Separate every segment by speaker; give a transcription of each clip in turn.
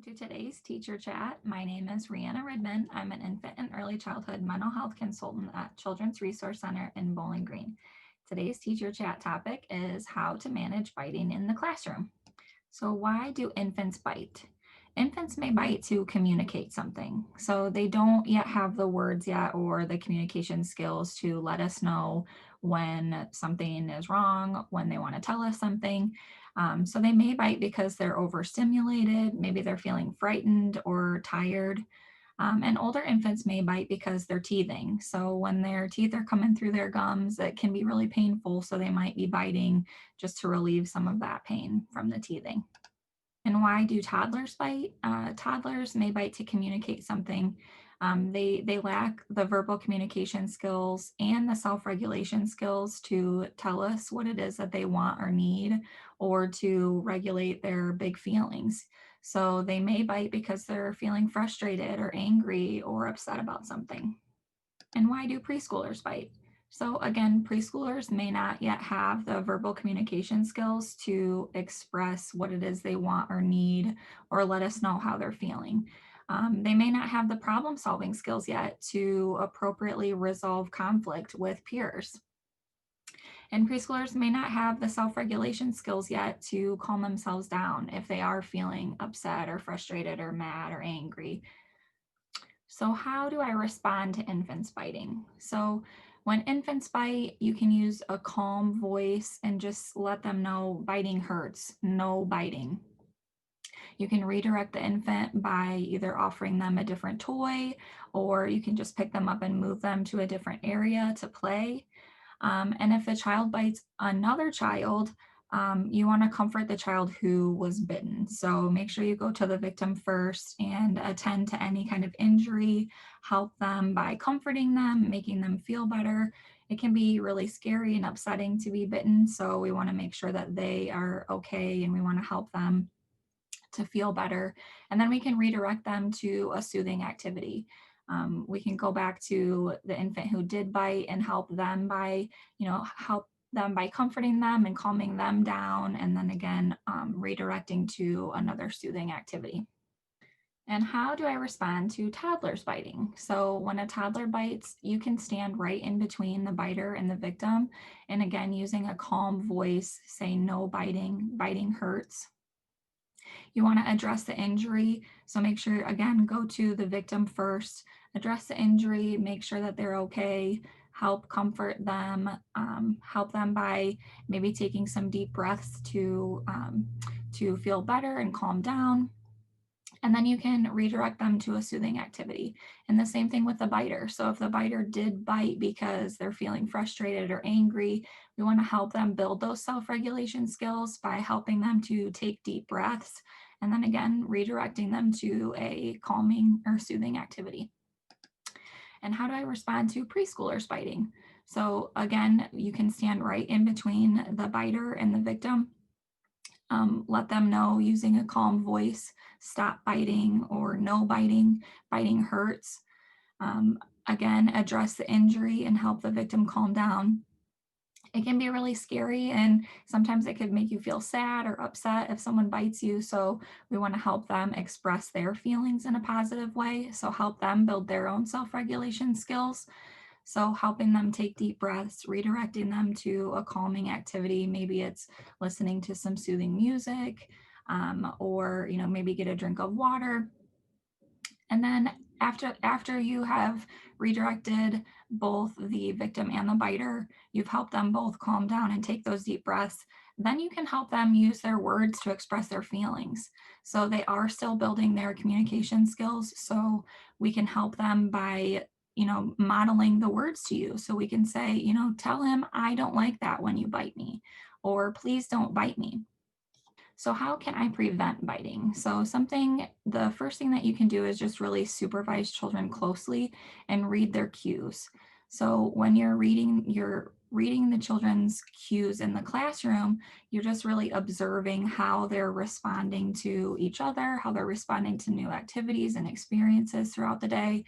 Speaker 1: to today's teacher chat. My name is Rihanna Redmond. I'm an infant and early childhood mental health consultant at Children's Resource Center in Bowling Green. Today's teacher chat topic is how to manage biting in the classroom. So, why do infants bite? Infants may bite to communicate something. So, they don't yet have the words yet or the communication skills to let us know when something is wrong, when they want to tell us something. So, they may bite because they're overstimulated, maybe they're feeling frightened or tired. And older infants may bite because they're teething. So when their teeth are coming through their gums, it can be really painful. So they might be biting just to relieve some of that pain from the teething. And why do toddlers bite? Toddlers may bite to communicate something. They lack the verbal communication skills and the self-regulation skills to tell us what it is that they want or need, or to regulate their big feelings. So they may bite because they're feeling frustrated or angry or upset about something. And why do preschoolers bite? So again, preschoolers may not yet have the verbal communication skills to express what it is they want or need, or let us know how they're feeling. They may not have the problem solving skills yet to appropriately resolve conflict with peers. And preschoolers may not have the self regulation skills yet to calm themselves down if they are feeling upset or frustrated or mad or angry. So, how do I respond to infants biting? So, when infants bite, you can use a calm voice and just let them know biting hurts, no biting. You can redirect the infant by either offering them a different toy, or you can just pick them up and move them to a different area to play. And if the child bites another child, you want to comfort the child who was bitten. So make sure you go to the victim first and attend to any kind of injury, help them by comforting them, making them feel better. It can be really scary and upsetting to be bitten. So we want to make sure that they are okay and we want to help them to feel better. And then we can redirect them to a soothing activity. We can go back to the infant who did bite and help them by, help them by comforting them and calming them down. And then again, redirecting to another soothing activity. And how do I respond to toddlers biting? So, when a toddler bites, you can stand right in between the biter and the victim. And again, using a calm voice, say no biting, biting hurts. You want to address the injury. So make sure, again, go to the victim first, address the injury, make sure that they're okay, help comfort them, help them by maybe taking some deep breaths to feel better and calm down. And then you can redirect them to a soothing activity. And the same thing with the biter. So if the biter did bite because they're feeling frustrated or angry, we want to help them build those self-regulation skills by helping them to take deep breaths. And then again, redirecting them to a calming or soothing activity. And how do I respond to preschoolers biting? So again, you can stand right in between the biter and the victim. Let them know using a calm voice, stop biting or no biting, biting hurts. Again, address the injury and help the victim calm down. It can be really scary and sometimes it could make you feel sad or upset if someone bites you. So we want to help them express their feelings in a positive way. So help them build their own self-regulation skills. So helping them take deep breaths, redirecting them to a calming activity. Maybe it's listening to some soothing music, or maybe get a drink of water. And then after you have redirected both the victim and the biter, you've helped them both calm down and take those deep breaths. Then you can help them use their words to express their feelings. So they are still building their communication skills. So we can help them by modeling the words to you. So we can say, tell him, I don't like that when you bite me, or please don't bite me. So how can I prevent biting? So the first thing that you can do is just really supervise children closely and read their cues. So when you're reading the children's cues in the classroom, you're just really observing how they're responding to each other, how they're responding to new activities and experiences throughout the day.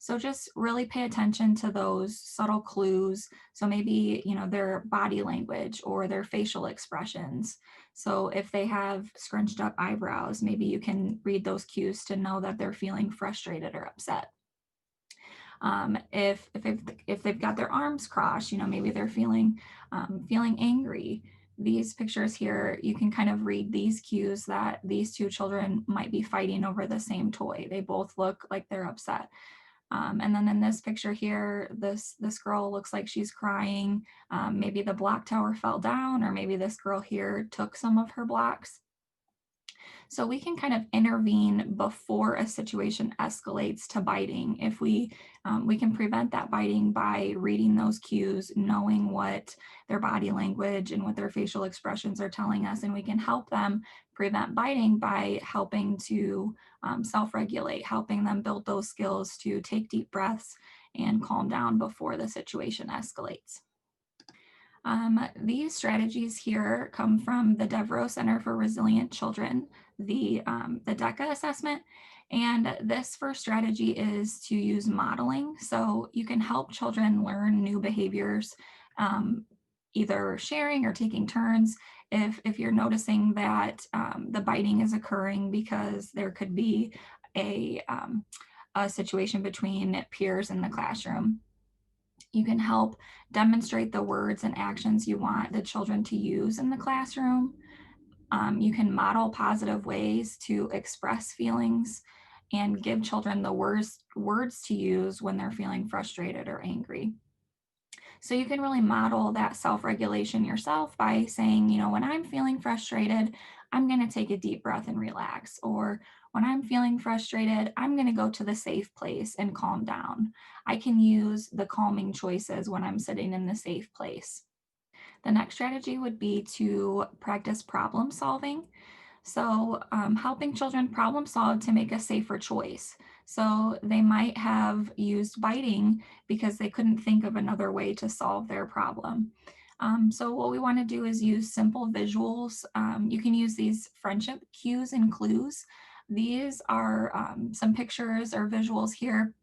Speaker 1: So just really pay attention to those subtle clues. So maybe, their body language or their facial expressions. So if they have scrunched up eyebrows, maybe you can read those cues to know that they're feeling frustrated or upset. If they've got their arms crossed, maybe they're feeling angry. These pictures here, you can kind of read these cues that these two children might be fighting over the same toy. They both look like they're upset. And then in this picture here, this girl looks like she's crying. Maybe the block tower fell down, or maybe this girl here took some of her blocks. So we can kind of intervene before a situation escalates to biting. If we can prevent that biting by reading those cues, knowing what their body language and what their facial expressions are telling us, and we can help them prevent biting by helping to self-regulate, helping them build those skills to take deep breaths and calm down before the situation escalates. These strategies here come from the Devereaux Center for Resilient Children, the DECA assessment. And this first strategy is to use modeling. So you can help children learn new behaviors, either sharing or taking turns. If you're noticing that the biting is occurring because there could be a situation between peers in the classroom. You can help demonstrate the words and actions you want the children to use in the classroom. You can model positive ways to express feelings and give children the words to use when they're feeling frustrated or angry. So you can really model that self-regulation yourself by saying, when I'm feeling frustrated, I'm going to take a deep breath and relax. Or when I'm feeling frustrated, I'm going to go to the safe place and calm down. I can use the calming choices when I'm sitting in the safe place. The next strategy would be to practice problem solving. So, helping children problem solve to make a safer choice. So, they might have used biting because they couldn't think of another way to solve their problem. So, what we want to do is use simple visuals. You can use these friendship cues and clues. These are some pictures or visuals here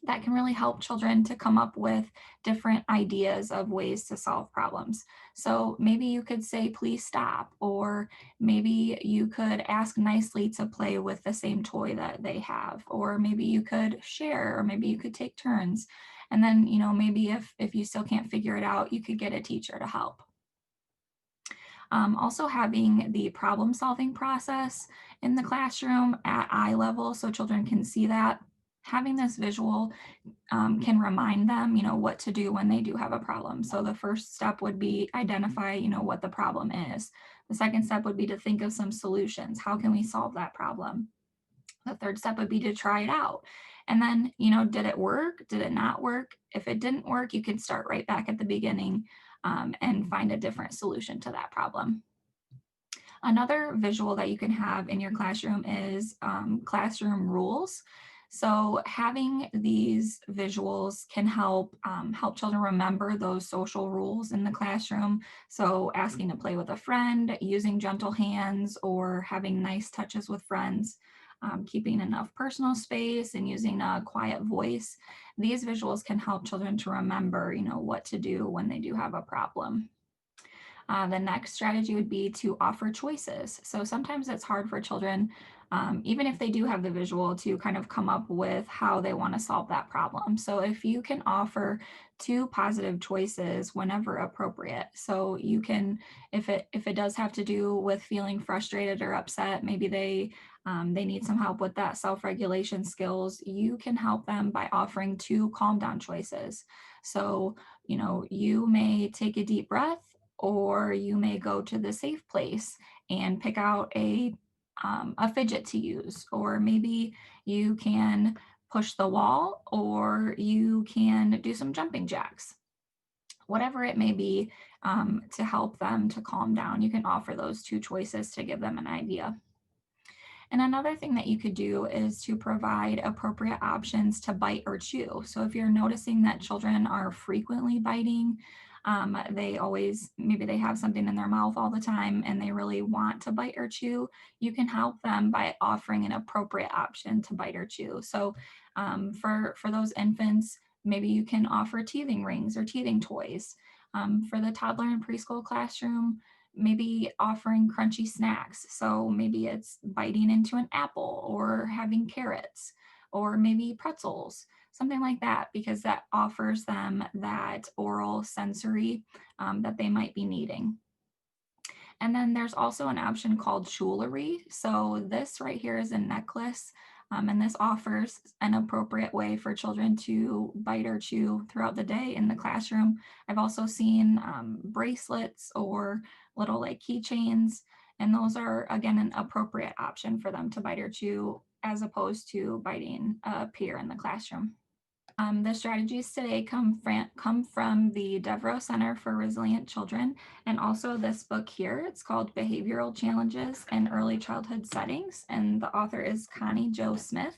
Speaker 1: that can really help children to come up with different ideas of ways to solve problems. So maybe you could say, please stop, or maybe you could ask nicely to play with the same toy that they have, or maybe you could share, or maybe you could take turns. And then, maybe if you still can't figure it out, you could get a teacher to help. Also having the problem solving process in the classroom at eye level so children can see that. Having this visual can remind them, what to do when they do have a problem. So the first step would be identify, what the problem is. The second step would be to think of some solutions. How can we solve that problem? The third step would be to try it out. And then, did it work? Did it not work? If it didn't work, you can start right back at the beginning and find a different solution to that problem. Another visual that you can have in your classroom is classroom rules. So having these visuals can help children remember those social rules in the classroom. So asking to play with a friend, using gentle hands, or having nice touches with friends, keeping enough personal space, and using a quiet voice. These visuals can help children to remember, what to do when they do have a problem. The next strategy would be to offer choices. So sometimes it's hard for children, even if they do have the visual, to kind of come up with how they want to solve that problem. So if you can offer two positive choices whenever appropriate, so you can, if it does have to do with feeling frustrated or upset, maybe they need some help with that self-regulation skills, you can help them by offering two calm down choices. So, you may take a deep breath, or you may go to the safe place and pick out a fidget to use, or maybe you can push the wall, or you can do some jumping jacks. Whatever it may be, to help them to calm down, you can offer those two choices to give them an idea. And another thing that you could do is to provide appropriate options to bite or chew. So if you're noticing that children are frequently biting, Maybe they have something in their mouth all the time and they really want to bite or chew. You can help them by offering an appropriate option to bite or chew. So for those infants, maybe you can offer teething rings or teething toys. For the toddler and preschool classroom, maybe offering crunchy snacks. So maybe it's biting into an apple or having carrots or maybe pretzels, something like that, because that offers them that oral sensory that they might be needing. And then there's also an option called jewelry. So this right here is a necklace, and this offers an appropriate way for children to bite or chew throughout the day in the classroom. I've also seen bracelets or little like keychains, and those are again an appropriate option for them to bite or chew as opposed to biting a peer in the classroom. The strategies today come from the Devereaux Center for Resilient Children, and also this book here. It's called Behavioral Challenges in Early Childhood Settings, and the author is Connie Jo Smith.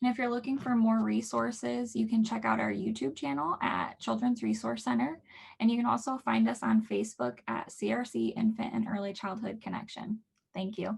Speaker 1: And if you're looking for more resources, you can check out our YouTube channel at Children's Resource Center, and you can also find us on Facebook at CRC Infant and Early Childhood Connection. Thank you.